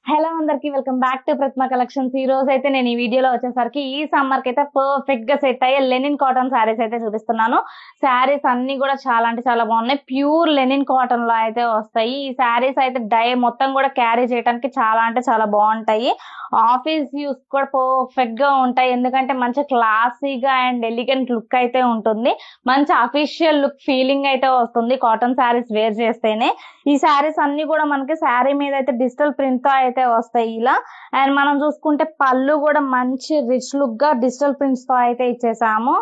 Hello అందరికి welcome back to Prathima collections. ఈ రోజు అయితే నేను ఈ వీడియోలో వచ్చేసరికి ఈ సమ్మర్ కి అయితే పర్ఫెక్ట్ గా సెట్ అయ్యే లెనిన్ కాటన్ శారీస్ అయితే చూపిస్తున్నాను. శారీస్ అన్ని కూడా చాలా అంటే చాలా బాగున్నాయి. ప్యూర్ లెనిన్ కాటన్ లో అయితే వస్తాయి. ఈ శారీస్ అయితే డై మొత్తం కూడా క్యారీ చేయడానికి చాలా అంటే చాలా బాగుంటాయి. ఆఫీస్ యూస్ కూడా పర్ఫెక్ట్ గా ఉంటాయి. ఎందుకంటే మంచి క్లాసీగా అండ్ ఎలిగెంట్ లుక్ అయితే ఉంటుంది. మంచి అఫీషియల్ లుక్ ఫీలింగ్ అయితే వస్తుంది కాటన్ శారీస్ వేర్ చేస్తేనే. ఈ శారీస్ అన్ని కూడా మనకి శారీ మీద అయితే డిజిటల్ ప్రింట్ తో అయితే వస్తాయి ఇలా. అండ్ మనం చూసుకుంటే పళ్ళు కూడా మంచి రిచ్ లుక్ గా డిజిటల్ ప్రింట్స్ తో అయితే ఇచ్చేసాము.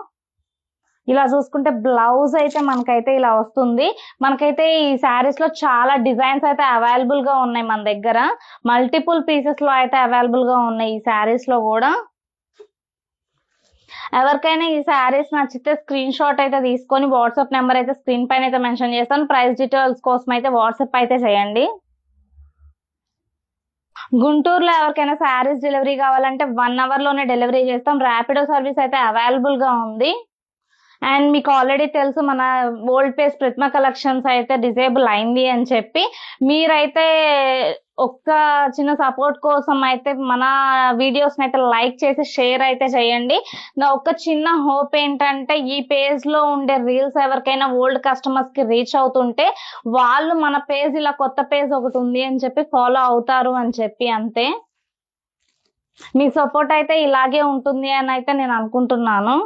ఇలా చూసుకుంటే బ్లౌజ్ అయితే మనకైతే ఇలా వస్తుంది. మనకైతే ఈ శారీస్ లో చాలా డిజైన్స్ అయితే అవైలబుల్ గా ఉన్నాయి. మన దగ్గర మల్టిపుల్ పీసెస్ లో అయితే అవైలబుల్ గా ఉన్నాయి ఈ శారీస్ లో కూడా. ఎవరికైనా ఈ శారీస్ నచ్చితే స్క్రీన్ షాట్ అయితే తీసుకొని వాట్సాప్ నెంబర్ అయితే స్క్రీన్ పైన అయితే మెన్షన్ చేస్తాను. ప్రైస్ డీటెయిల్స్ కోసం అయితే వాట్సాప్ అయితే చేయండి. గుంటూరులో ఎవరికైనా శారీస్ డెలివరీ కావాలంటే 1 hour లోనే డెలివరీ చేస్తాం. ర్యాపిడో సర్వీస్ అయితే అవైలబుల్ గా ఉంది. అండ్ మీకు ఆల్రెడీ తెలుసు మన ఓల్డ్ పేజ్ ప్రతిమ కలెక్షన్స్ అయితే డిజేబుల్ అయింది అని చెప్పి. మీరైతే ఒక్క చిన్న సపోర్ట్ కోసం అయితే మన వీడియోస్ అయితే లైక్ చేసి షేర్ అయితే చేయండి. నా ఒక చిన్న హోప్ ఏంటంటే ఈ పేజ్ లో ఉండే రీల్స్ ఎవరికైనా ఓల్డ్ కస్టమర్స్ కి రీచ్ అవుతుంటే వాళ్ళు మన పేజ్ ఇలా కొత్త పేజ్ ఒకటి ఉంది అని చెప్పి ఫాలో అవుతారు అని చెప్పి అంతే. మీ సపోర్ట్ అయితే ఇలాగే ఉంటుంది అని అయితే నేను అనుకుంటున్నాను.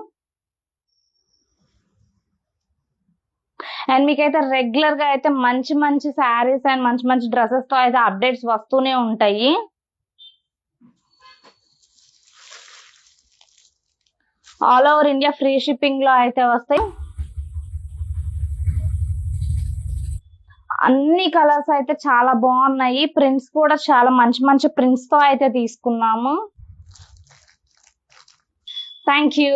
అండ్ మీకైతే రెగ్యులర్ గా అయితే మంచి మంచి శారీస్ అండ్ మంచి మంచి డ్రెస్సెస్ తో అయితే అప్డేట్స్ వస్తూనే ఉంటాయి. All over India free shipping లో అయితే వస్తాయి. అన్ని కలర్స్ అయితే చాలా బాగున్నాయి. ప్రింట్స్ కూడా చాలా మంచి మంచి ప్రింట్స్ తో అయితే తీసుకున్నాము. Thank you.